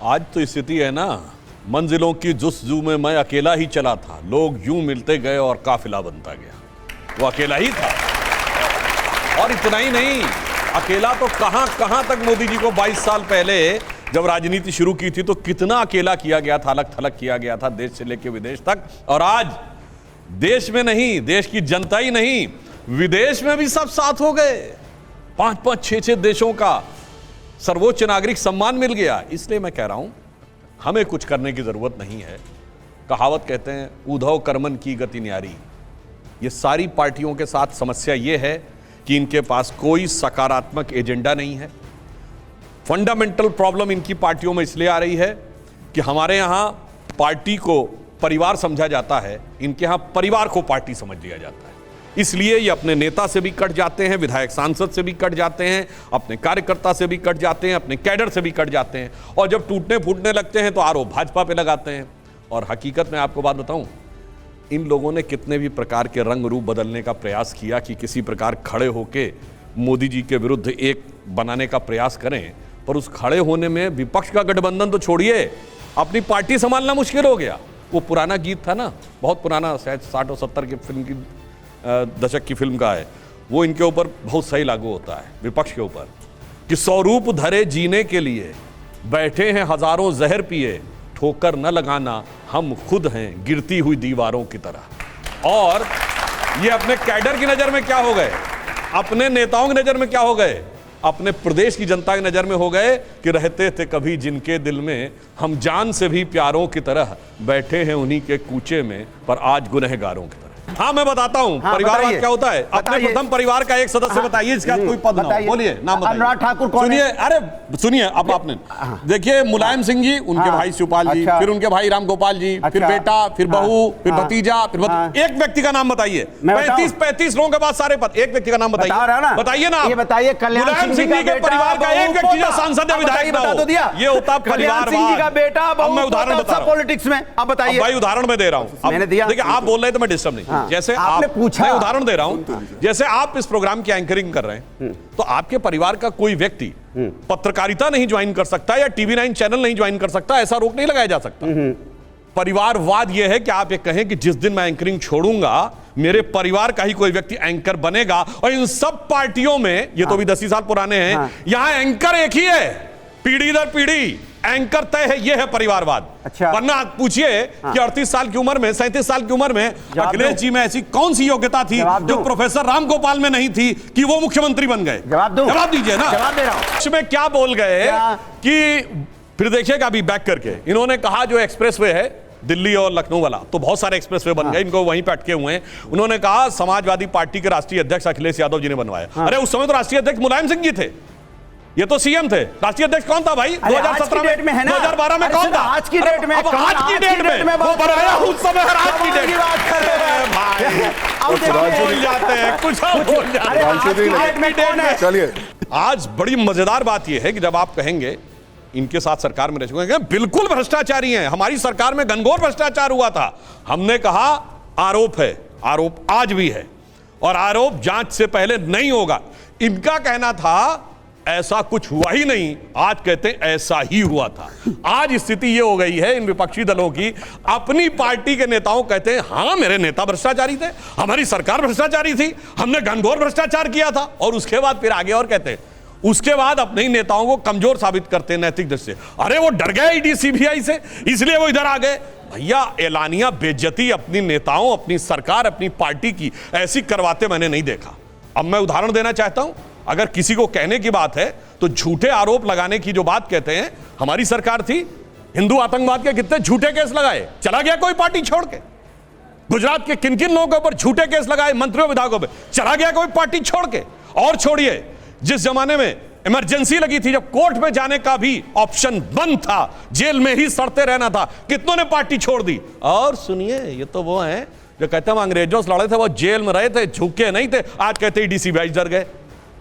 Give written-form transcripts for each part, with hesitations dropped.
आज तो स्थिति है ना, मंजिलों की जुस्तजू में मैं अकेला ही चला था, लोग यूं मिलते गए और काफिला बनता गया। वो अकेला ही था। और इतना ही नहीं, अकेला तो कहां कहां तक मोदी जी को 22 साल पहले जब राजनीति शुरू की थी तो कितना अकेला किया गया था, अलग थलग किया गया था, देश से लेकर विदेश तक। और आज देश में नहीं, देश की जनता ही नहीं, विदेश में भी सब साथ हो गए। 5-5, 6-6 देशों का सर्वोच्च नागरिक सम्मान मिल गया। इसलिए मैं कह रहा हूं, हमें कुछ करने की जरूरत नहीं है। कहावत कहते हैं, ऊधव कर्मन की गति न्यारी। ये सारी पार्टियों के साथ समस्या ये है कि इनके पास कोई सकारात्मक एजेंडा नहीं है। फंडामेंटल प्रॉब्लम इनकी पार्टियों में इसलिए आ रही है कि हमारे यहां पार्टी को परिवार समझा जाता है, इनके यहां परिवार को पार्टी समझ लिया जाता है। इसलिए ये अपने नेता से भी कट जाते हैं, विधायक सांसद से भी कट जाते हैं, अपने कार्यकर्ता से भी कट जाते हैं, अपने कैडर से भी कट जाते हैं, और जब टूटने फूटने लगते हैं तो आरोप भाजपा पे लगाते हैं। और हकीकत में आपको बात बताऊं, इन लोगों ने कितने भी प्रकार के रंग रूप बदलने का प्रयास किया कि किसी प्रकार खड़े होके मोदी जी के विरुद्ध एक बनाने का प्रयास करें, पर उस खड़े होने में विपक्ष का गठबंधन तो छोड़िए, अपनी पार्टी संभालना मुश्किल हो गया। वो पुराना गीत था ना, बहुत पुराना, शायद 60 और 70 की फिल्म की दशक की फिल्म का है, वो इनके ऊपर बहुत सही लागू होता है, विपक्ष के ऊपर, कि स्वरूप धरे जीने के लिए बैठे हैं हजारों जहर पिए, ठोकर न लगाना हम खुद हैं गिरती हुई दीवारों की तरह। और ये अपने कैडर की नजर में क्या हो गए, अपने नेताओं की नजर में क्या हो गए, अपने प्रदेश की जनता की नजर में हो गए कि रहते थे कभी जिनके दिल में, हम जान से भी प्यारों की तरह बैठे हैं उन्हीं के कूचे में, पर आज गुनहगारों की तरह। हाँ, मैं बताता हूँ परिवारवाद क्या होता है। अपने प्रथम परिवार का एक सदस्य बताइए जिसका कोई पद ना हो। बोलिए, नाम बताइए। अनुराग ठाकुर कौन सुनिए, अरे सुनिए, अब आपने देखिए, मुलायम सिंह जी, उनके भाई शिवपाल जी, फिर उनके भाई राम गोपाल जी, फिर बेटा, फिर बहू, फिर भतीजा, फिर एक व्यक्ति का नाम बताइए। 35 लोगों के पास सारे पद, एक व्यक्ति का नाम बताइए। बताइए ना, ये बताइए। मुलायम सिंह जी के परिवार का एक व्यक्ति जो सांसद या विधायक बता दो, ये होता परिवारवाद का बेटा। अब मैं उदाहरण बता रहा हूं पॉलिटिक्स में, अब बताइए। भाई उदाहरण मैं दे रहा हूं, मैंने दिया। देखिए, आप बोल रहे हैं तो मैं डिस्टर्ब नहीं, जैसे आप, मैं उदाहरण दे रहा हूं, जैसे आप इस प्रोग्राम की एंकरिंग कर रहे हैं, तो आपके परिवार का कोई व्यक्ति पत्रकारिता नहीं ज्वाइन कर सकता या टीवी 9 चैनल नहीं ज्वाइन कर सकता, ऐसा रोक नहीं लगाया जा सकता। परिवारवाद यह है कि आप ये कहें कि जिस दिन मैं एंकरिंग छोड़ूंगा मेरे परिवार का ही कोई व्यक्ति एंकर बनेगा। और इन सब पार्टियों में, ये तो भी 10 साल पुराने हैं, यहां एंकर एक ही है, पीढ़ी दर पीढ़ी एंकर तय है, यह है परिवारवाद। अच्छा। वरना आप पूछिए कि 38 साल की उम्र में, 37 साल की उम्र में अखिलेश जी में ऐसी कौन सी योग्यता थी जो प्रोफेसर राम गोपाल में नहीं थी कि वो मुख्यमंत्री बन गए। जवाब दीजिए ना। जवाब दे रहा हूं। इसमें क्या बोल गए कि फिर देखिएगा अभी बैक करके, इन्होंने कहा जो एक्सप्रेसवे है दिल्ली और लखनऊ वाला, तो बहुत सारे एक्सप्रेसवे बन गए, इनको वहीं पे अटके हुए हैं। उन्होंने कहा समाजवादी पार्टी के राष्ट्रीय अध्यक्ष अखिलेश यादव जी ने बनवाया। अरे उस समय तो राष्ट्रीय अध्यक्ष मुलायम सिंह जी थे, ये तो सीएम थे। राष्ट्रीय अध्यक्ष कौन था भाई 2017 में, 2012 में कौन था? आज की डेट में, आज की डेट में वो बनाया उस समय, आज की डेट की बात कर रहे हैं भाई। अब भूल जाते हैं, कुछ भूल जाते हैं। चलिए, आज बड़ी मजेदार बात यह है कि जब आप कहेंगे इनके साथ सरकार में रह चुके हैं, बिल्कुल भ्रष्टाचारी हैं, हमारी सरकार में घनघोर भ्रष्टाचार हुआ था। हमने कहा आरोप है, आरोप आज भी है, और आरोप जांच से पहले नहीं होगा। इनका कहना था ऐसा कुछ हुआ ही नहीं, आज कहते हैं ऐसा ही हुआ था। आज स्थिति यह हो गई है इन विपक्षी दलों की, अपनी पार्टी के नेताओं कहते हैं हां मेरे नेता भ्रष्टाचारी थे, हमारी सरकार भ्रष्टाचारी थी, हमने घनघोर भ्रष्टाचार किया था, और उसके बाद फिर आगे और कहते हैं, उसके बाद अपने ही नेताओं को कमजोर साबित करते हैं नैतिक दृष्टि से। अरे वो डर गए ईडी सीबीआई से, इसलिए वो इधर आ गए। भैया, एलानिया बेइज्जती अपनी नेताओं, अपनी सरकार, अपनी पार्टी की ऐसी करवाते मैंने नहीं देखा। अब मैं उदाहरण देना चाहता हूं, अगर किसी को कहने की बात है तो झूठे आरोप लगाने की जो बात कहते हैं, हमारी सरकार थी, हिंदू आतंकवाद के कितने झूठे केस लगाए, चला गया कोई पार्टी छोड़ के। गुजरात के किन किन लोगों के ऊपर झूठे केस लगाए, मंत्रियों विधायकों पे, चला गया कोई पार्टी छोड़ के। और छोड़िए, जिस जमाने में इमरजेंसी लगी थी, जब कोर्ट में जाने का भी ऑप्शन बंद था, जेल में ही सड़ते रहना था, कितनों ने पार्टी छोड़ दी। और सुनिए, ये तो वो हैं जो कहते हैं हम अंग्रेजों से लड़े थे, वो जेल में रहे थे, झुके नहीं थे, आज कहते ईडी सीबीआई डर गए।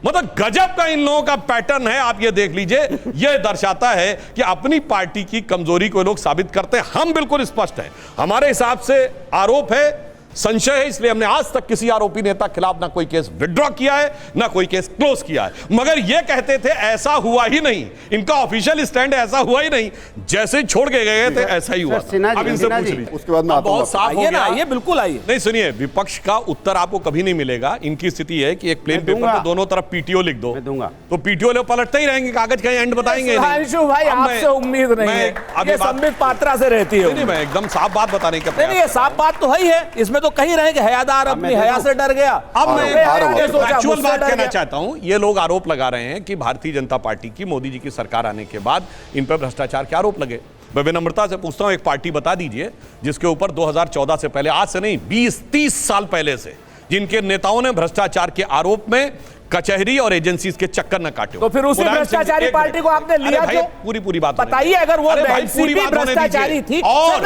मतलब गजब का इन लोगों का पैटर्न है, आप ये देख लीजिए। यह दर्शाता है कि अपनी पार्टी की कमजोरी को लोग साबित करते हैं। हम बिल्कुल स्पष्ट हैं, हमारे हिसाब से आरोप है संशय है, इसलिए हमने आज तक किसी आरोपी नेता के खिलाफ ना कोई केस विड्रॉ किया है, ना कोई केस क्लोज किया है। मगर ये कहते थे ऐसा हुआ ही नहीं, इनका ऑफिशियल स्टैंड ऐसा हुआ ही नहीं, जैसे ही छोड़ के गए थे ऐसा ही हुआ। अब इनसे पूछ लीजिए, उसके बाद बहुत साफ हो गया। आइए, बिल्कुल आइए। नहीं सुनिए, विपक्ष का उत्तर आपको कभी नहीं मिलेगा। इनकी स्थिति है कि एक प्लेन पेपर में दोनों तरफ पीटीओ लिख दो, तो पीटीओ लोग पलटते ही रहेंगे, कागज का एंड बताएंगे। सुधांशु भाई, आपसे उम्मीद नहीं है, ये संबित पात्रा से रहती है। नहीं, मैं एकदम साफ बात बताने का नहीं, ये साफ बात तो है ही है। इसमें तो कहीं रहे कि हयादार अपनी हया से डर गया। अब मैं एक्चुअल बात कहना चाहता हूं, ये लोग आरोप लगा रहे हैं कि भारतीय जनता पार्टी की, मोदी जी की सरकार आने के बाद इन पर भ्रष्टाचार के आरोप लगे। मैं विनम्रता से पूछता हूं, एक पार्टी बता दीजिए जिसके ऊपर 2014 से पहले, आज से नहीं 20-30 साल पहले से, जिनके नेताओं ने भ्रष्टाचार के आरोप में कचहरी और एजेंसीज के चक्कर न काटे। तो फिर उसी भ्रष्टाचारी पार्टी को आपने लिया क्यों? पूरी बात बताइए, अगर वो एनसीपी भ्रष्टाचारी थी और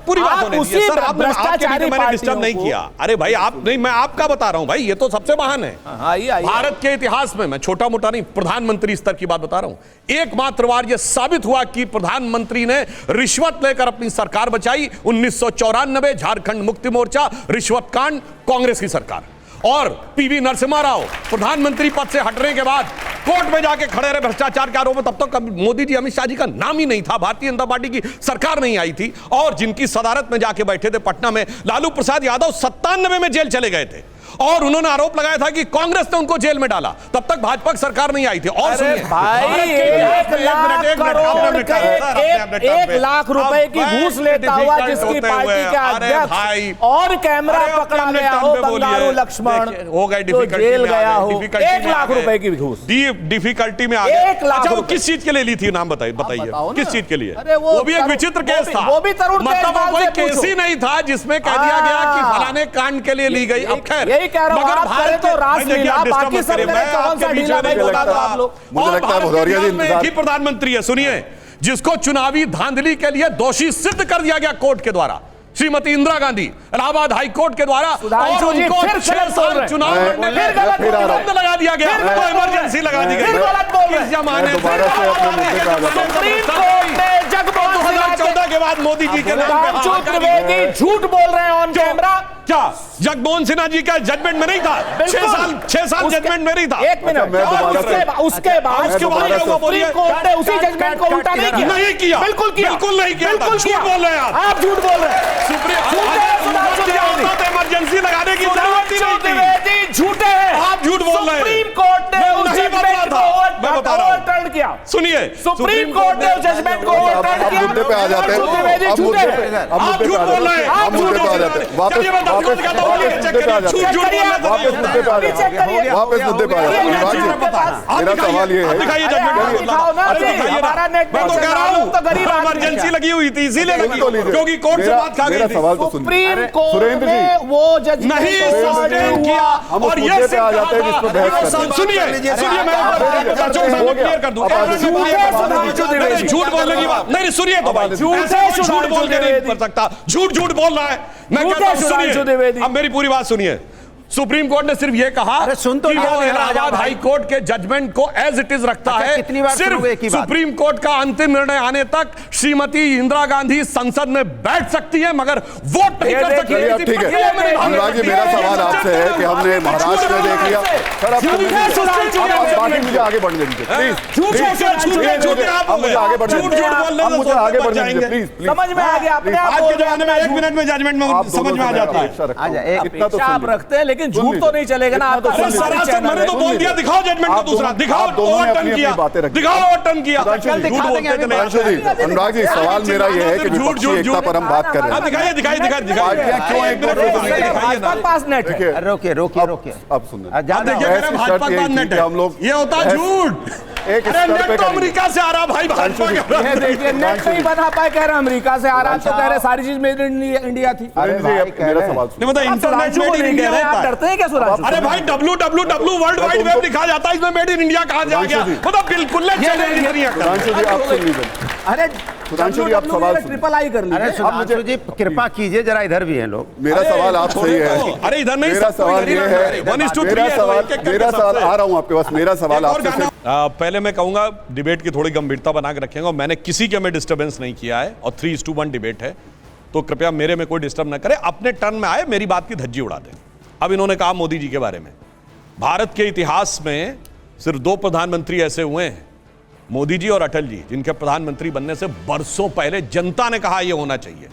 पूरी बात होने दीजिए सर, भ्रष्टाचारी मैंने डिस्टर्ब नहीं किया। अरे भाई आप नहीं, मैं आपका बता रहा हूं भाई, ये तो सबसे महान है भारत के इतिहास में। मैं छोटा मोटा नहीं, प्रधानमंत्री स्तर की बात बता रहा हूं। एकमात्र बार यह साबित हुआ कि प्रधानमंत्री ने रिश्वत लेकर अपनी सरकार बचाई। 1994 झारखंड मुक्ति मोर्चा रिश्वत कांड, कांग्रेस की सरकार। और पीवी नरसिम्हा राव प्रधानमंत्री पद से हटने के बाद कोर्ट में जाके खड़े रहे भ्रष्टाचार के आरोप में। तब तक मोदी जी, अमित शाह जी का नाम ही नहीं था, भारतीय जनता पार्टी की सरकार नहीं आई थी। और जिनकी सदारत में जाके बैठे थे पटना में, लालू प्रसाद यादव 97 में जेल चले गए थे और उन्होंने आरोप लगाया था कि कांग्रेस ने उनको जेल में डाला। तब तक भाजपा की सरकार नहीं आई थी। और भाई, 1 लाख रुपए की घूस लेता हुआ जिसकी पार्टी के अध्यक्ष और कैमरा पकड़ा गया हो, बंगारू लक्ष्मण हो गए, जेल गया हो, 1 लाख रुपए की घूस डिफिकल्टी में आ गए। 1 लाख। अच्छा, वो किस चीज के लिए ली थी, नाम बताइए किस चीज के लिए? वो भी एक विचित्र केस था, वो भी तरुण मतलब कोई केस ही नहीं था जिसमें कह दिया गया कि फलाने कांड के लिए ली गई। अब खैर कह रहा हूं, आप करें तो रासलीला, बाकी सब में कौन सा ढीला नहीं बोला था आप लोग। मुझे लगता है भदौरिया जी एक ही प्रधानमंत्री है, सुनिए, जिसको चुनावी धांधली के लिए दोषी सिद्ध कर दिया गया कोर्ट के द्वारा, श्रीमती इंदिरा गांधी, इलाहाबाद हाई कोर्ट के द्वारा। और उनको 6 साल चुनाव लड़ने में प्रतिबंध लगा दिया गया, तो इमरजेंसी लगा दी गई। किस जमाने से? सुप्रीम कोर्ट ने जगमोहन 2014 के बाद मोदी जी के नाम पे झूठ बोल रहे हैं ऑन कैमरा। क्या जगमोहन सिन्हा जी का जजमेंट में नहीं था? 6 साल जजमेंट में नहीं था। 1 मिनट, उसके बाद सुप्रीम कोर्ट ने उसी जजमेंट को उल्टा नहीं किया। नहीं किया, बिल्कुल किया, बिल्कुल नहीं किया। झूठ बोल रहे हैं आप, झूठ बोल रहे हैं। इमरजेंसी लगाने की जरूरत ही नहीं थी। झूठे हैं, आप झूठ बोल रहे हैं। सुप्रीम कोर्ट ने उस जजमेंट को ओवरटर्न किया। सुनिए, सुप्रीम कोर्ट ने उस जजमेंट को ओवरटर्न किया। मुद्दे पे आ जाते हैं, आप झूठ बोल रहे हैं। आप मुद्दे पे आ जाते हैं, वापस मुद्दे पे आ जाते हैं। मेरा सवाल ये है, इमरजेंसी लगी हुई थी, इसीलिए लगी, क्योंकि कोर्ट से बात खा गई थी। सवाल तो सुनिए, सुप्रीम कोर्ट ने वो जजमेंट नहीं सस्टेन किया। और ये पे आ जाते हैं जिसको बहस करते हैं। सुनिए, मैं क्लियर कर दूं, झूठ बोलने की बात नहीं, सुनिए तो भाई, झूठ बोल के नहीं कर सकता, झूठ बोल रहा है। मैं कहता हूं, सुनिए, अब मेरी पूरी बात सुनिए। सुप्रीम कोर्ट ने सिर्फ ये कहा कि वो इलाहाबाद हाई कोर्ट के जजमेंट को एज इट इज रखता है। सिर्फ सुप्रीम कोर्ट का अंतिम निर्णय आने तक श्रीमती इंदिरा गांधी संसद में बैठ सकती है, मगर वोट नहीं कर सकती है। ठीक है अनुराग जी, मेरा सवाल आपसे है कि हमने महाराष्ट्र में देख लिया सर, अब बाकी मुझे आगे बढ़ने दीजिए प्लीज। मुझे आगे बढ़ने दीजिए प्लीज। समझ में आ गया, अपने आज के जमाने में 1 मिनट में जजमेंट में समझ में आ जाता है। इतना तो आप रखते हैं, लेकिन झूठ तो नहीं चलेगा ना। आप मैंने तो बोल दिया, दिखाओ जजमेंट को दूसरा, दिखाओ ओवरटर्न किया, दिखाओ ओवरटर्न किया। अनुराग जी, सवाल मेरा ये है कि विपक्षी एकता पर हम बात कर रहे हैं, दिखाइए पास नेट है। रोकिए अब सुनिए, हम लोग ये होता झूठ। एक स्तर पे अमेरिका से आ रहा भाई, देखिए नेट नहीं बना पाए, कह रहे अमेरिका से आ रहा, तो कह रहे सारी चीज मेड इन इंडिया थी। मेरा सवाल इंटरनेट मेड इन इंडिया होता है। डरते हैं क्या सुराज? अरे भाई www वर्ल्ड वाइड वेब लिखा जाता है, इसमें मेड इन इंडिया कहा जा गया? मतलब बिल्कुल अरे सुधांशु जी, आप सवाल ट्रिपल आई कर लीजिए। सुधांशु जी कृपा कीजिए, जरा इधर भी हैं लोग। मेरा सवाल आपसे ही है। अरे इधर नहीं, मेरा सवाल ये है, मेरा सवाल आ रहा हूं आपके पास। मेरा सवाल आपसे, पहले मैं कहूंगा डिबेट की थोड़ी गंभीरता बना के रखेंगे। और मैंने किसी के में डिस्टर्बेंस नहीं किया है, और 3:1 डिबेट है। तो कृपया मेरे में कोई डिस्टर्ब ना करें, अपने टर्न में आए मेरी बात की धज्जी उड़ा दें। अब इन्होंने कहा मोदी जी के बारे में, भारत के इतिहास में सिर्फ 2 प्रधानमंत्री ऐसे हुए हैं, मोदी जी और अटल जी, जिनके प्रधानमंत्री बनने से बरसों पहले जनता ने कहा यह होना चाहिए।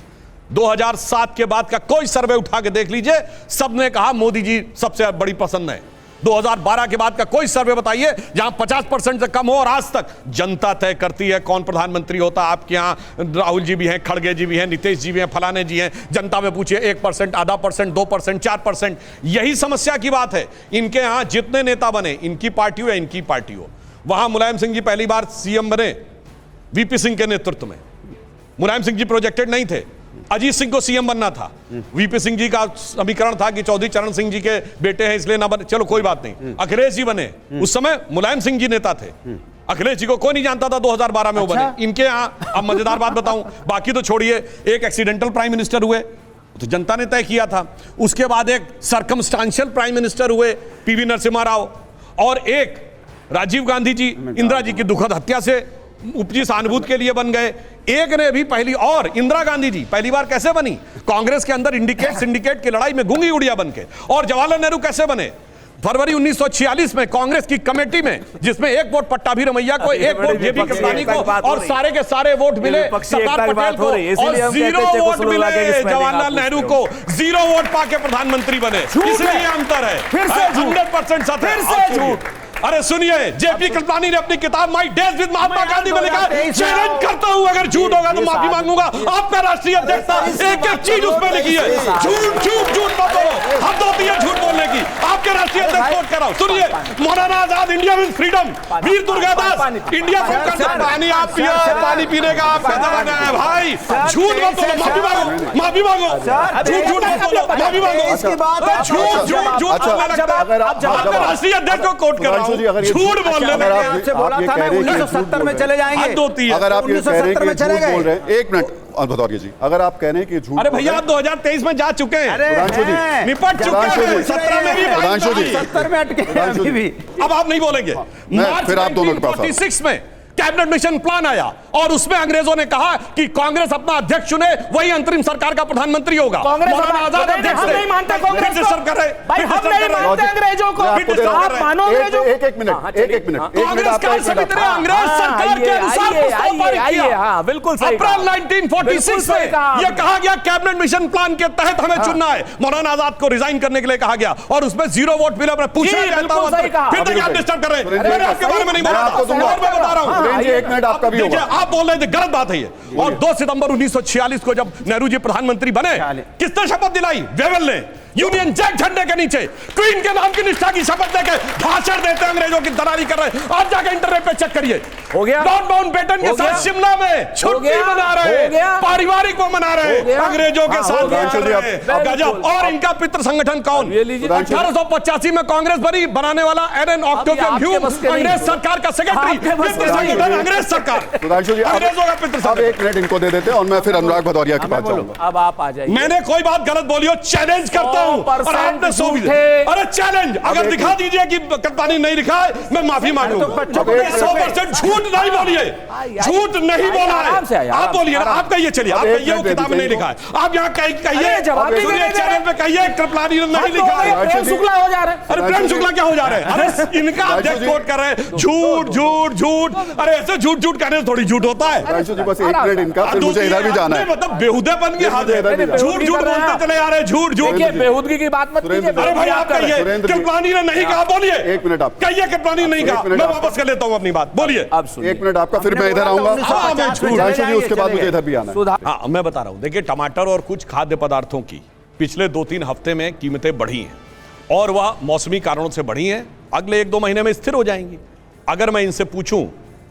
2007 के बाद का कोई सर्वे उठा के देख लीजिए, सबने कहा मोदी जी सबसे बड़ी पसंद है। 2012 के बाद का कोई सर्वे बताइए जहां 50% से कम हो, और आज तक जनता तय करती है कौन प्रधानमंत्री होता। आपके यहां राहुल जी भी हैं, खड़गे जी भी हैं, नीतीश जी भी हैं, फलाने जी हैं। जनता में पूछिए 1%, आधा परसेंट, 2%, 4%। यही समस्या की बात है। इनके यहां जितने नेता बने, इनकी पार्टी हो या इनकी पार्टी हो, वहां मुलायम सिंह जी पहली बार सीएम बने वीपी सिंह के नेतृत्व में। मुलायम सिंह जी प्रोजेक्टेड नहीं थे, अजीत सिंह को सीएम बनना था। वीपी सिंह जी का समीकरण था कि चौधरी चरण सिंह जी के बेटे हैं इसलिए ना बने, चलो कोई बात नहीं। अखिलेश जी बने, उस समय मुलायम सिंह जी नेता थे। अखिलेश जी को कोई नहीं जानता था 2012 में वो बने। इनके यहाँ अब मजेदार बात बताऊं, बाकी तो छोड़िए, एक एक्सीडेंटल प्राइम मिनिस्टर हुए तो जनता ने तय किया था। उसके बाद एक सर्कमस्टांशियल प्राइम मिनिस्टर हुए पीवी नरसिम्हा राव, और एक राजीव गांधी जी इंदिरा जी की दुखद हत्या से उपजी सहानुभूति के लिए बन गए। एक ने भी पहली, और इंदिरा गांधी जी पहली बार कैसे बनी? कांग्रेस के अंदर इंडिकेट सिंडिकेट की लड़ाई में गूंगी गुड़िया बन के। और जवाहरलाल नेहरू कैसे बने? फरवरी 1946 में कांग्रेस की कमेटी में, जिसमें एक वोट पट्टाभी रमैया को, एक वोट जेपी कृपलानी को, और सारे के सारे वोट मिले सरदार पटेल को, और 0 वोट मिले जवाहरलाल नेहरू को। 0 वोट पाके प्रधानमंत्री बने। इसलिए अंतर है। फिर से 100% सत्य, फिर से झूठ। अरे सुनिए, जेपी कृपलानी ने अपनी किताब my days with Mahatma Gandhi में लिखा, चैलेंज करता हूं अगर झूठ होगा तो माफी मांगूंगा। आपका राष्ट्रीय अध्यक्ष था, एक एक चीज उसमें लिखी है। झूठ झूठ झूठ मत बोलो, हद होती है झूठ बोलने की। आपके राष्ट्रीय अध्यक्ष कोट कर रहा हूं, सुनिए। Maulana Azad, India with freedom, Veer Durgadas, India from पानी आप पिए, पानी पीने का आपका जमाना है भाई। झूठ मत बोलो, माफी मांगो, माफी मांगो। झूठ झूठ मत बोलो, माफी मांगो। झूठ झूठ झूठ आपका राष्ट्रीय अध्यक्ष को कोट कर रहा हूं, झूठ बोलने में आपसे बोला था मैं 1970 में चले जाएंगे। अगर आप ये कह रहे हैं कि झूठ बोल रहे हैं, एक मिनट बताइए जी, अगर आप कह रहे हैं कि झूठ, अरे भैया आप 2023 में जा चुके हैं, निपट चुके हैं। 17 में भी, 70 में अटके हैं अभी भी। अब आप नहीं बोलेंगे। मार्च फिर आप दोनों के पास 1946 में कैबिनेट मिशन प्लान आया, और उसमें अंग्रेजों ने कहा कि कांग्रेस अपना अध्यक्ष चुने, वही अंतरिम सरकार का प्रधानमंत्री होगा। मौलाना आजाद अध्यक्ष नहीं मानता कांग्रेस को भाई, हम नहीं मानते अंग्रेजों को। आप मानो अंग्रेजों। एक मिनट, एक मिनट। कांग्रेस अंग्रेज सरकार के अनुसार बिल्कुल सही। अप्रैल 1946 में यह कहा गया कैबिनेट मिशन प्लान के तहत हमें चुनना है। मौलाना आजाद को रिजाइन करने के लिए कहा गया, और उसमें 0 वोट मिला। मैं पूछना चाहता हूं, फिर तक आप डिस्टर्ब कर रहे हैं, मैंने आपके बारे में नहीं बोला, मैं बता रहा हूं। एक मिनट आपका भी होगा। आप बोल रहे थे, गलत बात है ये। और 2 सितंबर 1946 को जब नेहरू जी प्रधानमंत्री बने, किसने शपथ दिलाई? वेवेल ने। यूनियन जैक झंडे के नीचे क्वीन के नाम की निष्ठा की शपथ देकर भाषण देते अंग्रेजों की दलाली कर रहे हैं। आप जाकर इंटरनेट पे चेक करिए। हो गया। डॉन माउंटबेटन के साथ शिमला में छुट्टी मना रहे हैं, पारिवारिक वो मना रहे हैं, अंग्रेजों के साथ गजब। और इनका पितृ संगठन कौन? 1885 में कांग्रेस बनी, बनाने वाला एरन ऑक्टेवियन ह्यूम, अंग्रेज सरकार का सेक्रेटरी। पितृ संगठन अंग्रेज सरकार, अंग्रेजों का पितृ संगठन। एक मिनट इनको दे देते हैं, और मैं फिर अनुराग भदौरिया के पास जाऊंगा। अब आप आ जाइए। मैंने कोई बात गलत बोली हो, चैलेंज करता हूं, और आपने सो भी। अरे चैलेंज, अगर दिखा दीजिए कि कृपलानी नहीं लिखा है, मैं माफी मांगूंगा। 100% झूठ नहीं बोलिए, झूठ नहीं बोला है। आप बोलिए ना, आप कहिए, चलिए आप कहिए वो किताब में नहीं लिखा है। आप यहाँ कहिए, चैनल पे कहिए कृपलानी ने नहीं लिखा है। प्रेम शुक्ला हो जा रहे हैं। अरे प्रेम शुक्ला क्या हो जा रहे हैं? अरे इनका अध्यक्ष कोट कर रहे हैं, झूठ झूठ झूठ। अरे ऐसे झूठ झूठ करने से थोड़ी झूठ होता है। बस एक मिनट इनका, फिर मुझे इधर भी जाना है। मतलब बेहुदेपन की हाथ है, झूठ झूठ बोलते चले जा रहे हैं, झूठ झूठ। बेहुदगी की बात मत कीजिए। अरे भाई आप कहिए कृपलानी ने नहीं कहा, बोलिए। एक मिनट आप कहिए कृपलानी ने नहीं कहा, मैं वापस कर लेता हूं अपनी बात, बोलिए। एक मिनट आपका, फिर मैं इधर आऊंगा। उसके बाद मुझे इधर भी आना है। हाँ मैं बता रहा हूं, देखिए टमाटर और कुछ खाद्य पदार्थों की पिछले 2-3 हफ्ते में कीमतें बढ़ी हैं, और वह मौसमी कारणों से बढ़ी हैं। अगले 1-2 महीने में स्थिर हो जाएंगी। अगर मैं इनसे पूछूं,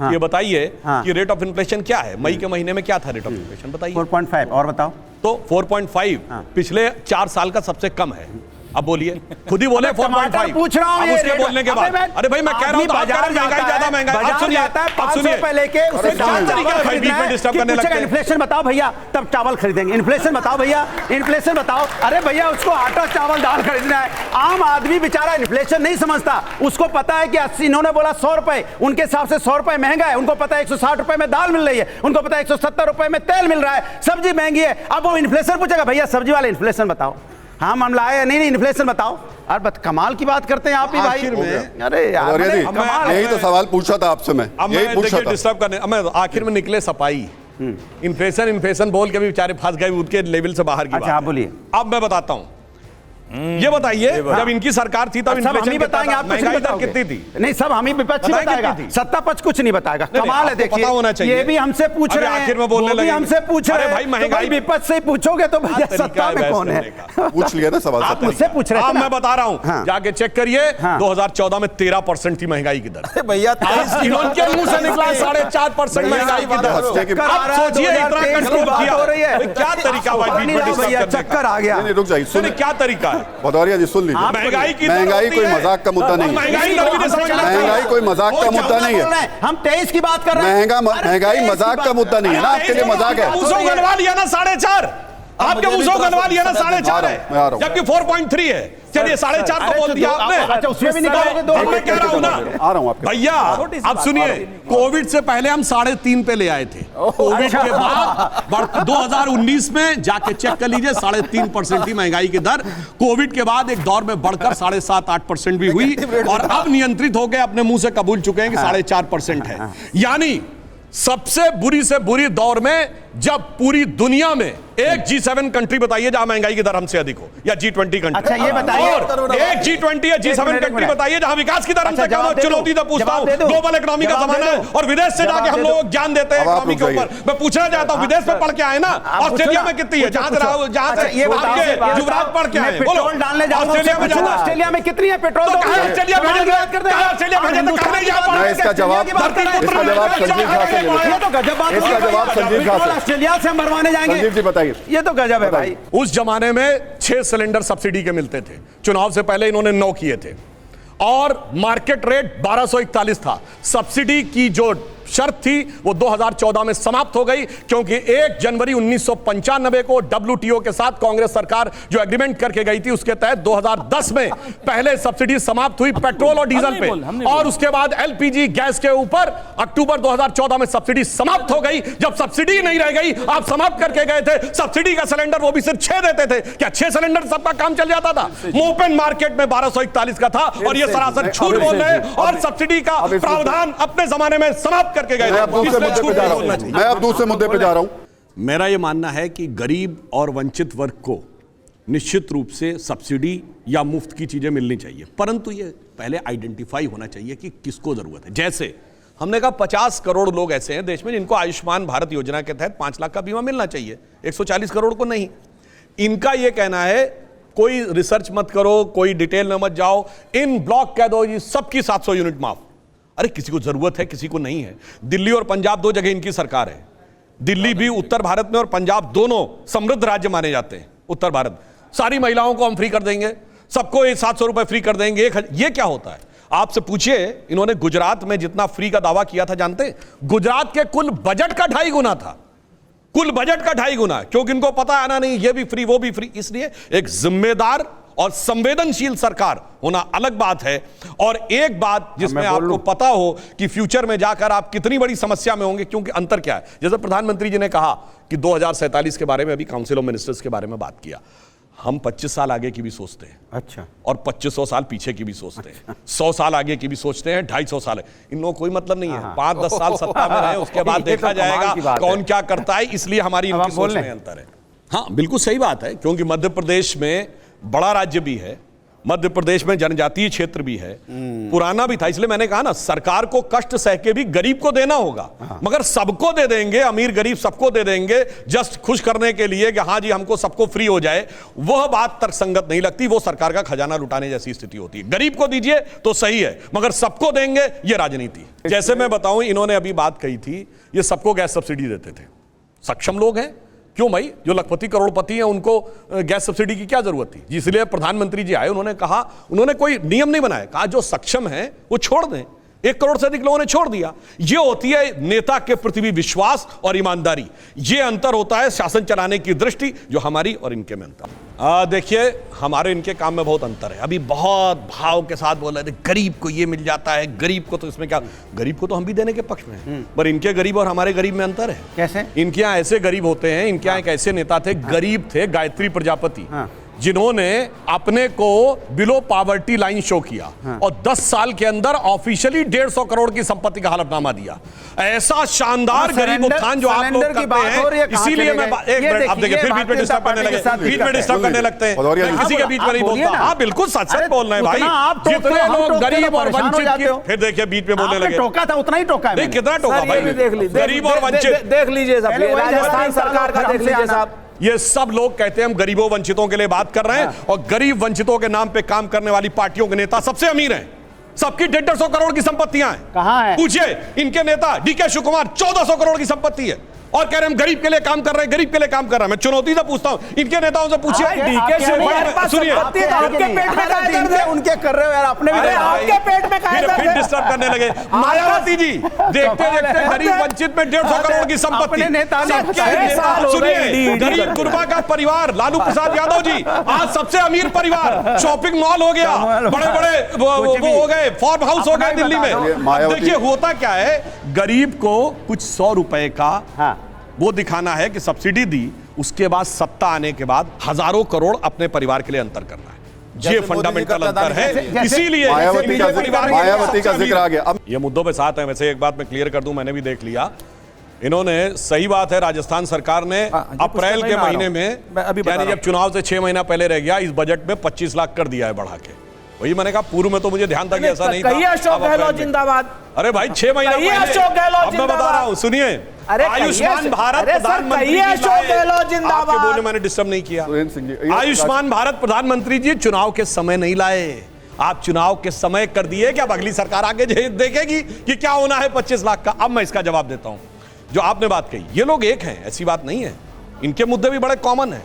ये बताइए कि रेट ऑफ इन्फ्लेशन क्या है? मई के महीने में क्या था रेट ऑफ इन्फ्लेशन, बताइए। 4.5। और बताओ। तो 4.5 पिछले 4 साल का सबसे कम है। अब बोलिए, खुद ही बोले 4.5 पूछ रहा हूं अब उसके बोलने के बाद। अरे भाई मैं कह रहा हूं तो आप कह रहे हैं महंगाई ज्यादा, महंगाई आप सुनिए, जाता है 500 रुपए लेके उसे क्या तरीका है भाई बीच में डिस्टर्ब करने लगते हैं। इन्फ्लेशन बताओ भैया, तब चावल खरीदेंगे। इन्फ्लेशन बताओ भैया, इन्फ्लेशन बताओ। अरे भैया उसको आटा चावल दाल खरीदना है। आम आदमी बेचारा इन्फ्लेशन नहीं समझता, उसको पता है कि 80, इन्होंने बोला 100 रुपए, उनके हिसाब से 100 रुपए महंगा है। उनको पता है 160 रुपए में दाल मिल रही है, उनको पता है 170 रुपए में तेल मिल रहा है, सब्जी महंगी है। अब वो इन्फ्लेशन पूछेगा, भैया सब्जी वाले इन्फ्लेशन बताओ। हाँ मामला है, नहीं इन्फ्लेशन बताओ। अरे कमाल की बात करते हैं आप ही भाई। अरे यार यही तो सवाल पूछा था आपसे मैं, यही पूछा था। डिस्टर्ब करने मैं आखिर में निकले सपाई, इन्फ्लेशन बोल के भी बेचारे फंस गए, उनके लेवल से बाहर की बात। अच्छा बोलिए। अब मैं बताता हूं, ये बताइए जब इनकी सरकार थी तब सब हम ही बताएंगे, आप कुछ नहीं बताओगे। कितनी थी? नहीं सब हम ही विपक्ष ही बताएगा, सत्ता पक्ष कुछ नहीं बताएगा। कमाल है, देखिए होना चाहिए। ये भी हमसे पूछ रहे हैं, आखिर में बोलने लगे, हमसे पूछ रहे हैं। भाई महंगाई विपक्ष से पूछोगे तो भैया सत्ता में कौन है? पूछ लिया ना सवाल, आप मुझसे पूछ रहे थे। मैं बता रहा हूं, जाके चेक करिए। 2014 में 13% थी महंगाई की दर। भैया इनके मुंह से निकला 4.5% महंगाई की दर। अब सोचिए इतना कंट्रोल किया हो रही है, क्या तरीका भाई बीच में डिस्टर्ब करने का? चक्कर आ गया। रुक जाइए, सुनिए क्या तरीका है भदौरिया जी, सुन लीजिए। महंगाई कोई मजाक का मुद्दा नहीं है। महंगाई कोई मजाक का मुद्दा नहीं है। हम 23 की बात कर रहे हैं। महंगाई मजाक का मुद्दा नहीं है ना, आपके लिए मजाक है। गनवा लिया ना 4.5, आपके मुझसे गनवा लिया ना 4.5 है, जबकि 4.3 है। चलिए 4.5 तो बोल दिया आपने। अच्छा उसमें भी निकालोगे दो? मैं कह रहा हूं ना, आ रहा हूं आपके भैया अब सुनिए, कोविड से पहले हम 3.5 पे ले आए थे। कोविड के बाद 2019 में जाके चेक कर लीजिए 3.5% थी महंगाई की दर। कोविड के बाद एक दौर में बढ़कर 7.5-8% भी हुई और अब नियंत्रित हो गए, अपने मुंह से कबूल चुके हैं कि 4.5% है। यानी सबसे बुरी से बुरी दौर में जब पूरी दुनिया में एक G7 कंट्री बताइए जहां महंगाई की दर हमसे अधिक हो, या G20 कंट्री। अच्छा ये बताइए, और एक G20 या G7 कंट्री बताइए जहां विकास की दर हमसे कम हो। चुनौती तो पूछता हूं, ग्लोबल इकोनॉमी का जमाना है और विदेश से जाके हम लोग ज्ञान देते हैं इकोनॉमी के ऊपर। मैं पूछना चाहता हूं, विदेश में पढ़ के आए ना, ऑस्ट्रेलिया में कितनी है? जहां से युवराज पढ़ के आए, बोलो डालने जाओ ऑस्ट्रेलिया में जाना, ऑस्ट्रेलिया में कितनी है पेट्रोल? ऑस्ट्रेलिया इसका जवाब संजीव झा से, ऑस्ट्रेलिया से हम भरवाने जाएंगे। संजीव जी बताइए। ये तो गजब है भाई। उस जमाने में 6 सिलेंडर सब्सिडी के मिलते थे, चुनाव से पहले इन्होंने 9 किए थे और मार्केट रेट 1241 था। सब्सिडी की जो शर्त थी वो 2014 में समाप्त हो गई, क्योंकि 1 जनवरी 1995 को WTO के साथ कांग्रेस सरकार जो एग्रीमेंट करके गई थी उसके तहत 2010 में पहले सब्सिडी समाप्त हुई पेट्रोल और डीजल पे, और उसके बाद LPG गैस के ऊपर अक्टूबर 2014 में सब्सिडी समाप्त हो गई। जब सब्सिडी नहीं रह गई, आप समाप्त करके गए थे सब्सिडी का सिलेंडर, वो भी सिर्फ 6 देते थे। क्या 6 सिलेंडर सबका काम चल जाता था? ओपन मार्केट में 1241 का था और ये सरासर झूठ बोल रहे हैं और सब्सिडी का प्रावधान अपने जमाने में समाप्त करके गए। मैं अब दूसरे मुद्दे पे जा रहा हूं। मेरा यह मानना है कि गरीब और वंचित वर्ग को निश्चित रूप से सब्सिडी या मुफ्त की चीजें मिलनी चाहिए, परंतु ये पहले आइडेंटिफाई होना चाहिए कि किसको जरूरत है। जैसे हमने कहा 50 करोड़ लोग ऐसे हैं देश में जिनको आयुष्मान भारत योजना के तहत 5 लाख का बीमा मिलना चाहिए, 140 करोड़ को नहीं। इनका यह कहना है कोई रिसर्च मत करो, कोई डिटेल में मत जाओ, इन ब्लॉक कह दो जी सबकी 700 यूनिट माफ। अरे किसी को जरूरत है, किसी को नहीं है। दिल्ली और पंजाब 2 जगह इनकी सरकार है। दिल्ली भी उत्तर भारत में और पंजाब दोनों समृद्ध राज्य माने जाते हैं। उत्तर भारत सारी महिलाओं को हम फ्री कर देंगे, सबको 700 रुपए फ्री कर देंगे। ये क्या होता है? आपसे पूछिए, इन्होंने गुजरात में जितना फ्री का दावा किया था जानते हैं? गुजरात के कुल बजट का 2.5 गुना था। कुल बजट का 2.5 गुना, क्योंकि इनको पता आना नहीं, ये भी फ्री वो भी फ्री। इसलिए एक जिम्मेदार और संवेदनशील सरकार होना अलग बात है, और एक बात जिसमें आपको पता हो कि फ्यूचर में जाकर आप कितनी बड़ी समस्या में होंगे। क्योंकि अंतर क्या है, जैसे प्रधानमंत्री जी ने कहा कि 2047 के बारे में अभी काउंसिल ऑफ मिनिस्टर्स के बारे में बात किया। हम 25 साल आगे की भी सोचते हैं, अच्छा, और 2500 साल पीछे की भी सोचते हैं, 100 साल आगे की भी सोचते हैं, 250 साल है। इन लोगों कोई मतलब नहीं है। 5-10 साल सत्ता में रहे, उसके बाद देखा जाएगा कौन क्या करता है। इसलिए हमारी इनकी सोच में अंतर है। हाँ बिल्कुल सही बात है, क्योंकि मध्य प्रदेश में बड़ा राज्य भी है, मध्य प्रदेश में जनजातीय क्षेत्र भी है, पुराना भी था। इसलिए मैंने कहा ना, सरकार को कष्ट सह के भी गरीब को देना होगा, मगर सबको दे देंगे, अमीर गरीब सबको दे देंगे जस्ट खुश करने के लिए कि हाँ जी हमको सबको फ्री हो जाए, वह बात तर्कसंगत नहीं लगती। वो सरकार का खजाना लुटाने जैसी स्थिति होती है। गरीब को दीजिए तो सही है, मगर सबको देंगे ये राजनीति। जैसे मैं बताऊं, इन्होंने अभी बात कही थी, ये सबको गैस सब्सिडी देते थे। सक्षम लोग हैं, क्यों भाई, जो लखपति करोड़पति हैं उनको गैस सब्सिडी की क्या जरूरत थी? इसलिए प्रधानमंत्री जी आए, उन्होंने कहा, उन्होंने कोई नियम नहीं बनाया, कहा जो सक्षम है वो छोड़ दें। 1 करोड़ से अधिक लोगों ने छोड़ दिया। ये होती है नेता के प्रति भी विश्वास और ईमानदारी। ये अंतर होता है शासन चलाने की दृष्टि, जो हमारी और इनके में अंतर। देखिए, हमारे इनके काम में बहुत अंतर है। अभी बहुत भाव के साथ बोल रहे थे गरीब को ये मिल जाता है, गरीब को तो इसमें क्या, गरीब को तो हम भी देने के पक्ष में हैं, पर इनके गरीब और हमारे गरीब में अंतर है। कैसे? इनके यहाँ ऐसे गरीब होते हैं, इनके यहाँ एक ऐसे नेता थे, गरीब थे, गायत्री प्रजापति, जिन्होंने अपने को बिलो पावर्टी लाइन शो किया और 10 साल के अंदर ऑफिशियली 150 करोड़ की संपत्ति का हलफनामा दिया। ऐसा शानदार गरीब उत्थान जो आप लोग करते हैं, इसीलिए मैं एक मिनट, आप देखिए फिर बीच में डिस्टर्ब करने लगे, बीच में डिस्टर्ब करने लगते हैं, किसी के बीच में नहीं बोलता। हाँ बिल्कुल सच सच बोल रहे हैं भाई, जितने लोग गरीब और वंचित, फिर देखिए बीच में बोलने लगे, टोका था उतना ही टोका है। कितना टोका भाई, गरीब और वंचित देख लीजिए साहब, राजस्थान सरकार का देख लीजिए साहब। ये सब लोग कहते हैं हम गरीबों वंचितों के लिए बात कर रहे हैं, और गरीब वंचितों के नाम पे काम करने वाली पार्टियों के नेता सबसे अमीर हैं, सबकी 150 करोड़ की संपत्तियां हैं। कहां है? पूछिए इनके नेता डीके शिव कुमार 1400 करोड़ की संपत्ति है, और कह रहे हम गरीब के लिए काम कर रहे हैं, गरीब के लिए काम कर रहे हैं। मैं चुनौती से पूछता हूं इनके नेताओं से, पूछिए डीके शिव कुमार, सुनिए आपके पेट में क्या दर्द है? उनके कर रहे हो यार, अपने भी आपके पेट में क्या दर्द फिर है? डिस्टर्ब करने लगे। मायावती जी देखते देखते गरीब वंचित में 150 करोड़ की संपत्ति। सुनिए, गरीब गुरबा का परिवार, लालू प्रसाद यादव जी आज सबसे अमीर परिवार, शॉपिंग मॉल हो गया, बड़े बड़े वो हो गए, फार्म हाउस हो गए दिल्ली में। देखिए होता क्या है, गरीब को कुछ 100 रुपए का वो दिखाना है कि सब्सिडी दी, उसके बाद सत्ता आने के बाद हजारों करोड़ अपने परिवार के लिए अंतर करना है। ये फंडामेंटल अंतर है, इसीलिए मायावती का जिक्र आ गया। ये मुद्दों पे साथ है। वैसे एक बात मैं क्लियर कर दूं, मैंने भी देख लिया, इन्होंने, सही बात है, राजस्थान सरकार ने अप्रैल के महीने में, यानी जब चुनाव से 6 महीना पहले रह गया, इस बजट में 25 लाख कर दिया है बढ़ा के। वही मैंने कहा, पूर्व में तो मुझे ध्यान था कि ऐसा नहीं था। अशोक गहलोत जिंदाबाद। अरे भाई 6 महीना पहले, अशोक गहलोत अब मैं बता रहा हूं, सुनिए, आयुष्मान भारत प्रधानमंत्री, अशोक गहलोत जिंदाबाद। आपके बोलने मैंने डिस्टर्ब नहीं किया। आयुष्मान भारत प्रधानमंत्री जी चुनाव के समय नहीं लाए, आप चुनाव के समय कर दिए कि अब अगली सरकार आगे देखेगी कि क्या होना है 25 लाख का। अब मैं इसका जवाब देता हूं। जो आपने बात कही, ये लोग एक हैं, ऐसी बात नहीं है, इनके मुद्दे भी बड़े कॉमन हैं।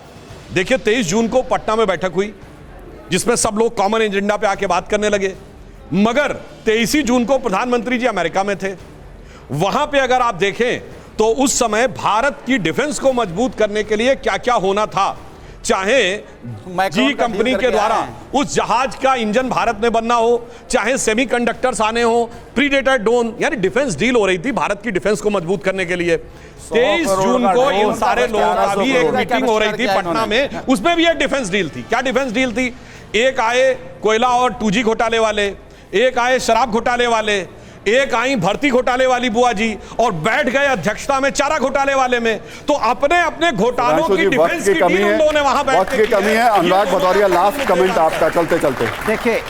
देखिए 23 जून को पटना में बैठक हुई, जिसमें सब लोग कॉमन एजेंडा पे आके बात करने लगे, मगर 23 जून को प्रधानमंत्री जी अमेरिका में थे। वहां पे अगर आप देखें तो उस समय भारत की डिफेंस को मजबूत करने के लिए क्या क्या होना था, चाहे जी कंपनी के द्वारा उस जहाज का इंजन भारत में बनना हो, चाहे सेमीकंडक्टर्स आने हो, प्रीडेटर ड्रोन, यानी डिफेंस डील हो रही थी भारत की डिफेंस को मजबूत करने के लिए। 23 जून को इन सारे लोगों का भी एक मीटिंग हो रही थी पटना में, उसमें भी एक डिफेंस डील थी। क्या डिफेंस डील थी? एक आए कोयला और 2G घोटाले वाले, एक आए शराब घोटाले वाले, एक आई भर्ती घोटाले वाली बुआ जी, और बैठ गए अध्यक्षता में चारा घोटाले वाले में। तो अपने अपने घोटालों की डिफेंस की डील उन लोगों ने वहां बैठ के वक्त की कमी है। अनुराग भदौरिया, लास्ट कमेंट आपका, चलते चलते। देखिए